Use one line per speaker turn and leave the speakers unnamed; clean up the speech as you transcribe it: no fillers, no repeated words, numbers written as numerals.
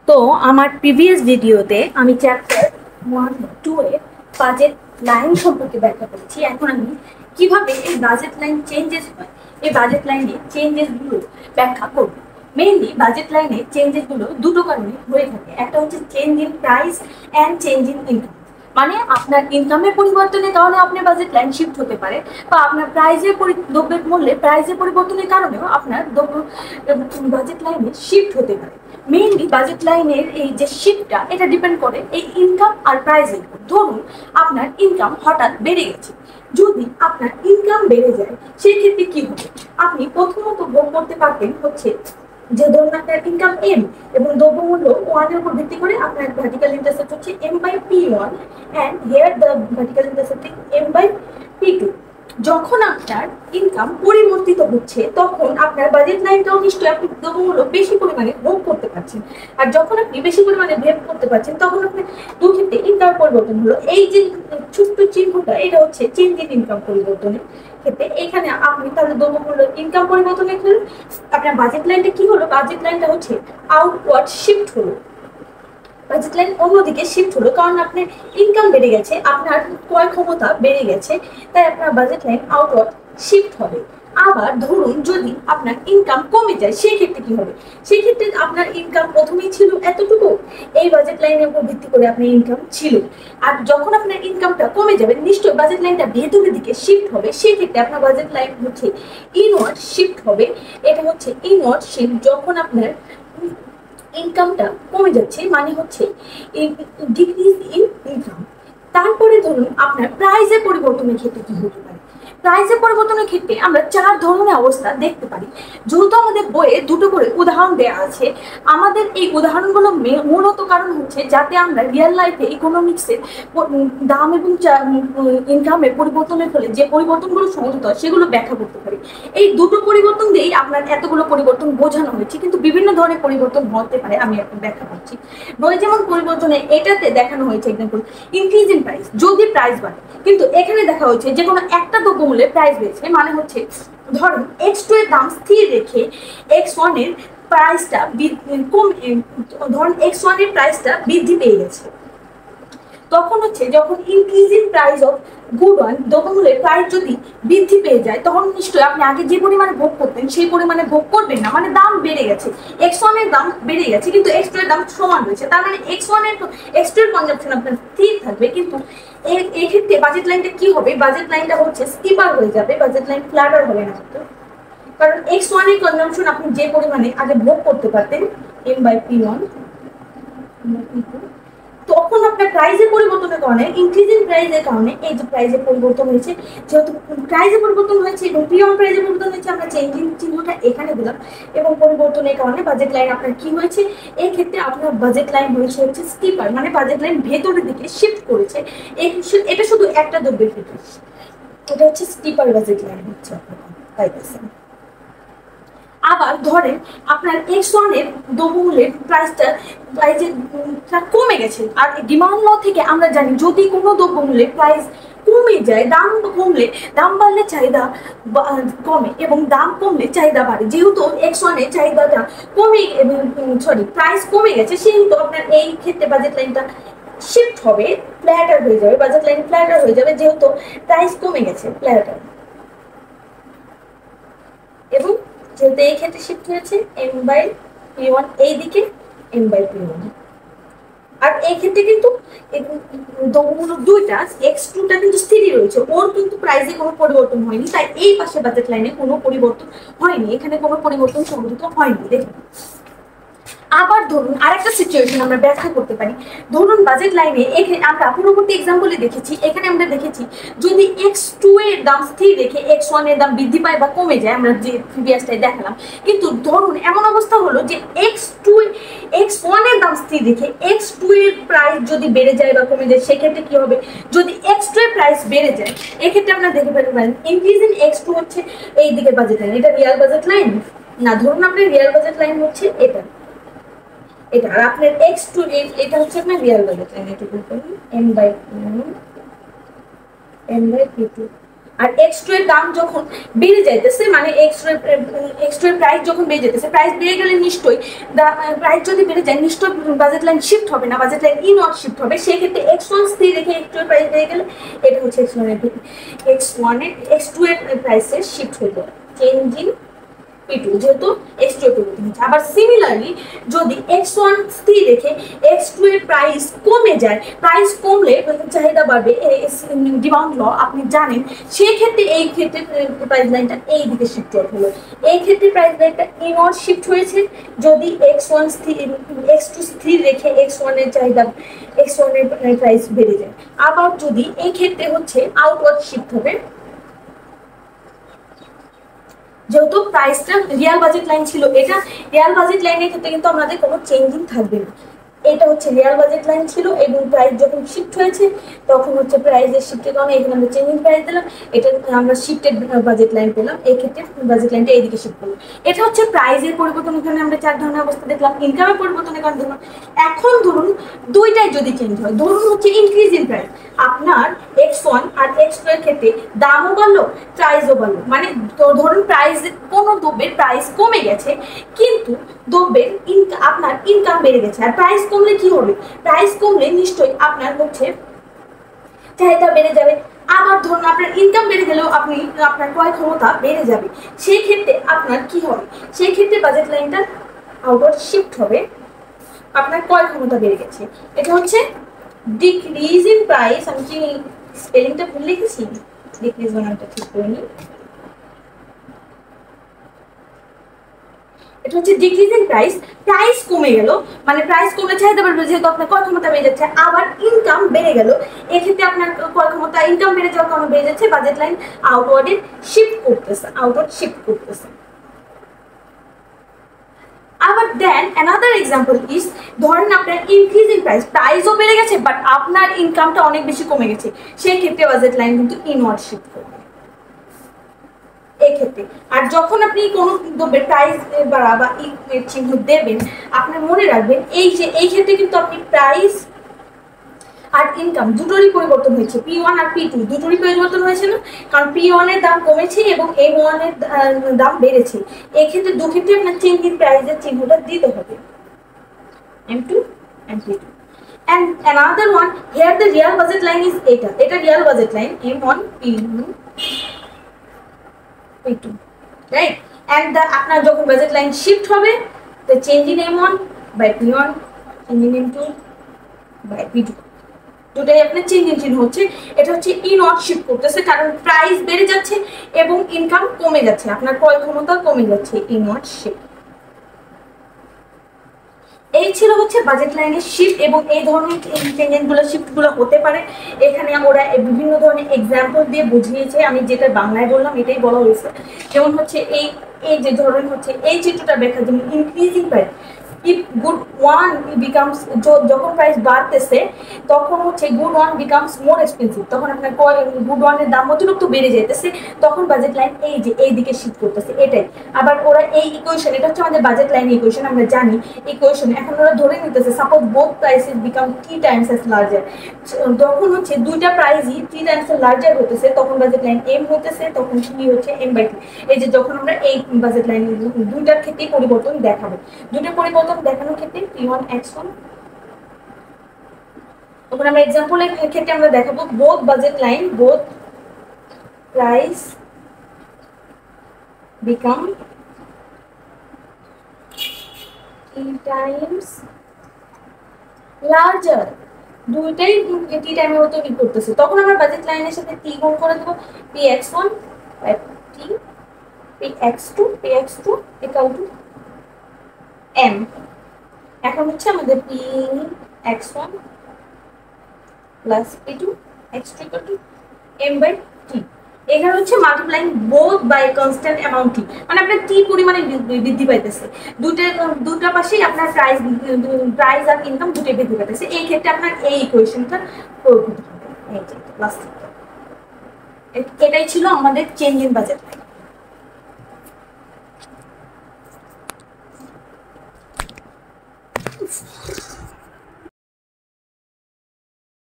তো আমার প্রিভিয়াস ভিডিওতে আমি চ্যাপ্টার 1-2 এর বাজেট লাইন সম্পর্কে ব্যাখ্যা করেছি। এখন আমি কিভাবে এই বাজেট লাইন চেঞ্জেস হয়, এই বাজেট লাইনে চেঞ্জেসগুলো ব্যাখ্যা করব। মেইনলি বাজেট লাইনে চেঞ্জেসগুলো দুটো কারণে হয়ে থাকে। একটা হচ্ছে change in price and change in income. মানে আপনার ইনকামের পরিবর্তনের কারণে আপনার বাজেট লাইন শিফট হতে পারে, বা আপনার দ্রব্যের মূল্যে প্রাইসের পরিবর্তনের কারণেও আপনার বাজেট লাইনে শিফট হতে পারে। মেইনলি বাজেট লাইনের এই যে শিফটটা, এটা ডিপেন্ড করে এই ইনকাম আর প্রাইসের উপর। ধরুন আপনার ইনকাম হঠাৎ বেড়ে গেছে। যদি আপনার ইনকাম বেড়ে যায় সেই ক্ষেত্রে কি হবে? আপনি প্রথমত ভোগ করতে পারবেন হচ্ছে যে ধরুন আপনার ইনকাম এম এবং দ্রব্যমূল্য ওয়ানের উপর ভিত্তি করে আপনার ভার্টিক্যাল ইন্টারসেপ্ট হচ্ছে m/p1 and here the vertical intercept is m/p2। যখন আপনার ইনকাম পরিবর্তিত হচ্ছে তখন আপনার বাজেট লাইনটাও নিশ্চয়ই আপনি দ্রব্যমূল্য বেশি পরিমাণে ভোগ করতে পারছেন। আর যখন আপনি বেশি পরিমাণে ভোগ করতে পারছেন তখন আপনি দু ক্ষেত্রে ইনকাম পরিবর্তন হলো। এই যে ছোট্ট চিহ্নটা, এটা হচ্ছে চেঞ্জ ইন ইনকাম পরিবর্তনের ক্ষেত্রে। এখানে আপনি তাহলে দ্রব্যমূল্য ইনকাম পরিবর্তনের ক্ষেত্রে আপনার বাজেট লাইনটা কি হলো? বাজেট লাইনটা হচ্ছে আউটওয়ার্ড শিফট হলো। বাজেট লাইন অন্যদিকে শিফট হলো কারণ আপনার ইনকাম বেড়ে গেছে, আপনার ক্রয় ক্ষমতা বেড়ে গেছে, তাই আপনার বাজেট লাইন আউটওয়ার্ড শিফট হবে। আবার ধরুন যদি আপনার ইনকাম কমে যায় সেই ক্ষেত্রে কি হবে? সেই ক্ষেত্রে আপনার ইনকাম প্রথমেই ছিল এতটুকু, এই বাজেট লাইনের উপর ভিত্তি করে আপনার ইনকাম ছিল। আর যখন আপনার ইনকামটা কমে যাবে নিশ্চয়ই বাজেট লাইনটা ভেতরের দিকে শিফট হবে। সেই ক্ষেত্রে আপনার বাজেট লাইন হচ্ছে ইনওয়ার্ড শিফট হবে। এটা হচ্ছে ইনওয়ার্ড শিফট। যখন আপনার ইনকামটা কমে যাচ্ছে মানে হচ্ছে ডিক্রিজ ইন ইনকাম। তারপরে ধরুন আপনার প্রাইসের পরিবর্তনের ক্ষেত্রে কি হতে পারে? প্রাইসের পরিবর্তনের ক্ষেত্রে আমরা 4 ধরনের অবস্থা দেখতে পারি। যেহেতু আমাদের বইয়ে দুটো করে উদাহরণ দেওয়া আছে, আমাদের এই উদাহরণগুলো মূলত কারণ হচ্ছে যাতে আমরা রিয়েল লাইফে ইকোনমিক্সের দাম এবং ইনকামের পরিবর্তনের ফলে যে পরিবর্তনগুলো সংঘটিত হয় সেগুলো ব্যাখ্যা করতে পারি। এই দুটো পরিবর্তন দিয়েই আপনার এতগুলো পরিবর্তন বোঝানো হয়েছে, কিন্তু বিভিন্ন ধরনের পরিবর্তন হতে পারে। আমি এখন ব্যাখ্যা করছি। বই যেমন পরিবর্তনে এটাতে দেখানো হয়েছে এক্সাম্পল ইনক্রিজ ইন প্রাইস, যদি প্রাইস বাড়ে, কিন্তু এখানে দেখা হচ্ছে যে কোনো একটা দ্রব্যমূল্যের প্রাইস বেড়েছে মানে হচ্ছে ধরুন x2 এর দাম স্থির রেখে x1 এর প্রাইসটা ধরুন x1 এর প্রাইসটা বৃদ্ধি পেয়ে গেছে। তখন হচ্ছে যখন increase in price of good one, দ্রব্যমূল্যের প্রাইস যদি বৃদ্ধি পেয়ে যায় তখন নিশ্চয়ই আপনি আগে যে পরিমাণে ভোগ করতেন সেই পরিমাণে ভোগ করবেন না। মানে দাম বেড়ে গেছে, x1 এর দাম বেড়ে গেছে কিন্তু x2 এর দাম সমান রয়েছে, তার মানে x1 এর x2 এর কনজাম্পশন আপনার স্থির থাকবে। কিন্তু এই ক্ষেত্রে বাজেট লাইনটা কি হবে? বাজেট লাইনটা হচ্ছে স্টিপার হয়ে যাবে, বাজেট লাইন ফ্ল্যাটার হবে না। কারণ x1 এর কনজাম্পশন আপনি যে পরিমাণে আগে ভোগ করতে পারতেন m/p1, তখন আপনার প্রাইসের পরিবর্তনের কারণে ইনক্রিজ ইন প্রাইসের কারণে এই যে প্রাইসের পরিবর্তন হয়েছে, যেহেতু প্রাইসের পরিবর্তন হয়েছে এবং পিওন প্রাইসের পরিবর্তন হয়েছে, আমরা চেঞ্জিং চিহ্নটা এখানে দিলাম এবং পরিবর্তনের কারণে বাজেট লাইন আপনার কি হয়েছে? এই ক্ষেত্রে আপনার বাজেট লাইন হচ্ছে স্টিপার, মানে বাজেট লাইন ভেতরের দিকে শিফট করেছে। এটা শুধু একটা দ্রব্যের ক্ষেত্রে, এটা হচ্ছে স্টিপার বাজেট লাইন হচ্ছে আপনার পাইতেছেন। আবার ধরেন আপনার x1 এর দ্রব্যমূল্যের প্রাইসটা কমে গেছে, আর ডিমান্ড ল থেকে আমরা জানি যদি কোনো দ্রব্যমূল্যের প্রাইস কমে যায়, দাম কমলে, দাম বাড়লে চাহিদা কমে এবং দাম কমলে চাহিদা বাড়ে। যেহেতু x1 এর চাহিদাটা কমে প্রাইস কমে গেছে, সেহেতু আপনার এই ক্ষেত্রে বাজেট লাইনটা শিফট হবে, ফ্ল্যাটার হয়ে যাবে। বাজেট লাইন ফ্ল্যাটার হয়ে যাবে যেহেতু প্রাইস কমে গেছে, ফ্ল্যাটার। এবং যেহেতু এই ক্ষেত্রে শিফট হয়েছে m/p1 এই দিকে m/p1। আর এই ক্ষেত্রে কিন্তু দ্রব্যমূল্য দুইটা, x2টা কিন্তু স্থিরই রয়েছে, ওর কিন্তু প্রাইসে কোনো পরিবর্তন হয়নি, তাই এই পাশে বাজেট লাইনে কোনো পরিবর্তন হয়নি, এখানে কোনো পরিবর্তন সংঘটিত হয়নি। দেখুন আবার ধরুন আরেকটা সিচুয়েশন আমরা ব্যাখ্যা করতে পারি। ধরুন বাজেট লাইনে এখানে আমরা পূর্ববর্তী এক্সাম্পলে দেখেছি, এখানে আমরা দেখেছি যদি x2 এর দাম স্থির রেখে x1 এর দাম বৃদ্ধি পায় বা কমে যায়, আমরা যে প্রিভিয়াসটাই দেখালাম। কিন্তু ধরুন এমন অবস্থা হলো যে x1 এর দাম স্থির রেখে x2 এর প্রাইস যদি বেড়ে যায় বা কমে যায়, সেক্ষেত্রে কি হবে? যদি x2 এর প্রাইস বেড়ে যায়, এক্ষেত্রে আমরা দেখতে পারেন ইনক্রিজ ইন x2 হচ্ছে এই দিকে বাজেট লাইন। এটা রিয়াল বাজেট লাইন না, ধরুন আপনার রিয়াল বাজেট লাইন হচ্ছে এটা, এটা। আর আপনার x2 এটা হচ্ছে আপনার রিয়াল বাজেট লাইন, এটা m/p2। আর x2 এর দাম যখন বেড়ে যাইতেছে, মানে x2 এর প্রাইস যখন বেড়ে যাইতেছে, প্রাইস বেড়ে গেলে নিশ্চয়ই প্রাইস যদি বেড়ে যায় নিশ্চয়ই বাজেট লাইন শিফট হবে না, বাজেট লাইন নট শিফট হবে। সেক্ষেত্রে x1 স্থির রেখে x2 এর প্রাইস বেড়ে গেলে এটা হচ্ছে x2 এর প্রাইসে শিফট হয়ে যাবে, চেঞ্জ ইন P2, যেহেতু x2 এর পরিবর্তন হচ্ছে। আবার সিমিলারলি যদি x1 স্থির রেখে x2 এর প্রাইস কমে যায়, প্রাইস কমলে চাহিদা বাড়বে, ডিমান্ড ল আপনি জানেন, সেই ক্ষেত্রে এই ক্ষেত্রে প্রাইস লাইনটা এই দিকে শিফট হলো। এই ক্ষেত্রে প্রাইস লাইনটা ইনওয়ার্ড শিফট হয়েছে যদি x2 স্থির রেখে x1 এর চাহিদা, x1 এর প্রাইস বেড়ে যায়। আবার যদি এই ক্ষেত্রে হচ্ছে আউটওয়ার্ড শিফট হবে, যেহেতু প্রাইসটা রিয়াল বাজেট লাইন ছিল, এটা রিয়াল বাজেট লাইনের ক্ষেত্রে কিন্তু আমাদের কোনো চেঞ্জিং থাকবে না। এটা হচ্ছে রিয়াল বাজেট লাইন ছিল এবং প্রাইস যখন শিফট হয়েছে তখন হচ্ছে প্রাইসের শিফটের কারণে এখানে আমরা চেঞ্জিং প্রাইস দিলাম, এটা আমরা শিফটেড বাজেট লাইন পেলাম, এই ক্ষেত্রে বাজেট লাইনটা এইদিকে শিফট করলাম। এটা হচ্ছে প্রাইসের পরিবর্তন, এখানে আমরা 4 ধরনের অবস্থা দেখলাম। ইনকামের পরিবর্তনের কারণ ধরুন, এখন ধরুন দুইটাই যদি চেঞ্জ হয়, ধরুন হচ্ছে ইনক্রিজ ইন প্রাইস, আপনার x1 আর x2 এর ক্ষেত্রে দামও বাড়লো, প্রাইসও বাড়লো, মানে ধরুন প্রাইস, কোনো দ্রব্যের প্রাইস কমে গেছে কিন্তু দ্রব্যের আপনার ইনকাম বেড়ে গেছে। আর প্রাইস কমলে কি হবে, প্রাইস কমলে নিশ্চয়ই আপনার হচ্ছে চাহিদা বেড়ে যাবে। আবার ধরুন আপনার ইনকাম বেড়ে গেলেও আপনার ক্রয় ক্ষমতা বেড়ে যাবে, সেই ক্ষেত্রে আপনার কি হবে, সেই ক্ষেত্রে বাজেট লাইনটা আউটওয়ার্ড শিফট হবে, আপনার ক্রয় ক্ষমতা বেড়ে গেছে। এটা হচ্ছে ডিক্রিজ ইন প্রাইস। আমি কি স্পেলিংটা ভুল লিখেছি, ডিক্রিজ বানানটা ঠিক করে নিই। এটা হচ্ছে ডিক্রিজিং প্রাইস, প্রাইস কমে গেল, মানে প্রাইস কমলে চাহিদা বাড়বে, যেহেতু আপনার ক্রয় ক্ষমতা বেড়ে যাচ্ছে। আবার ইনকাম বেড়ে গেল, এক্ষেত্রে আপনার ক্রয় ক্ষমতা, ইনকাম বেড়ে যাওয়ার কারণে বেড়ে যাচ্ছে, বাজেট লাইন আউটওয়ার্ডে শিফট করতেছে, আউটওয়ার্ড শিফট করতেছে। আবার দেন অ্যানাদার এক্সাম্পল ইজ, ধরেন আপনার ইনক্রিজ ইন প্রাইস, প্রাইসও বেড়ে গেছে বাট আপনার ইনকামটা অনেক বেশি কমে গেছে, সেই ক্ষেত্রে বাজেট লাইন কিন্তু ইনওয়ার্ড শিফট করবে এই ক্ষেত্রে। আর যখন আপনি কোনো দ্রব্যের প্রাইস বাড়া বা চিহ্ন দেবেন, আপনার মনে রাখবেন এই যে এই ক্ষেত্রে কিন্তু আপনি প্রাইস আর ইনকাম দুটোরই পরিবর্তন হয়েছে, P1 আর P2 দুটোরই পরিবর্তন হয়েছে না, কারণ P1 এর দাম কমেছে এবং M1 এর দাম বেড়েছে। এই ক্ষেত্রে দুক্ষেত্রে আপনার চেঞ্জ ইন প্রাইসের চিহ্নটা দিতে হবে, M2 and P2. And another one, here the real budget line is এটা real budget line M1 P1 P2, right? And the আপনার যখন বাজেট লাইন শিফট হবে, the change in M1 by P1, change in M2 by P2, দুটাই আপনার change in চিহ্ন হচ্ছে। এটা হচ্ছে ইনওয়ার্ড শিফট করতেছে, কারণ প্রাইস বেড়ে যাচ্ছে এবং ইনকাম কমে যাচ্ছে, আপনার ক্রয় ক্ষমতা কমে যাচ্ছে, ইনওয়ার্ড শিফট। এই ছিল হচ্ছে বাজেট লাইনের শিফট, এবং এই ধরনের চেঞ্জগুলো শিফটগুলো হতে পারে। এখানে ওরা বিভিন্ন ধরনের এক্সাম্পল দিয়ে বুঝিয়েছে, আমি যেটা বাংলায় বললাম এটাই বলা হয়েছে। যেমন হচ্ছে এই যে ধরেন হচ্ছে এই চিত্রটা ব্যাখ্যা, যেমন increasing price, if good one becomes, যখন প্রাইস বাড়তেছে তখন হচ্ছে good one becomes more expensive, তখন আপনার good one এর দাম অতিরিক্ত বেড়ে যাইতেছে, তখন বাজেট লাইন এই যে এই দিকে শিফট করতেছে, এটাই। আবার ওরা এই ইকুয়েশন, এটা হচ্ছে আমাদের বাজেট লাইন ইকুয়েশন, আমরা জানি ইকুয়েশন। এখন ওরা ধরে নিতেছে suppose both prices become 3 times as larger, তখন হচ্ছে দুইটা প্রাইসই 3 times as larger হতেছে, তখন বাজেট লাইন m হতেছে, তখন কি হচ্ছে m/2। এই যে যখন আমরা এই বাজেট লাইন দুইটার ক্ষেত্রে পরিবর্তন দেখাবো, দুইটা পরিবর্তন দেখানোর ক্ষেত্রে P1 X1, তখন আমরা এক্সাম্পলের ক্ষেত্রে আমরা দেখাবো both budget line, both price become 3 times larger, দুইটাই 3 টাইমের মতো কি করতেছে, তখন আমরা বাজেট লাইনের সাথে T গুণ করে দেবো, Px1 by T, Px2 equal to m। এখন হচ্ছে আমাদের Px1 plus P2 X2 equal to m/t। এখানে হচ্ছে multiplying both by constant amount T, মানে আপনার টি পরিমাণে বৃদ্ধি পাইতেছে, দুটা পাশেই আপনার প্রাইস আর ইনকাম দুটোই বৃদ্ধি পাইতেছে। এই ক্ষেত্রে আপনার এই ইকুয়েশনটা প্রয়োগ করতে হবে। এটাই ছিল আমাদের চেঞ্জ ইন বাজেট লাইন।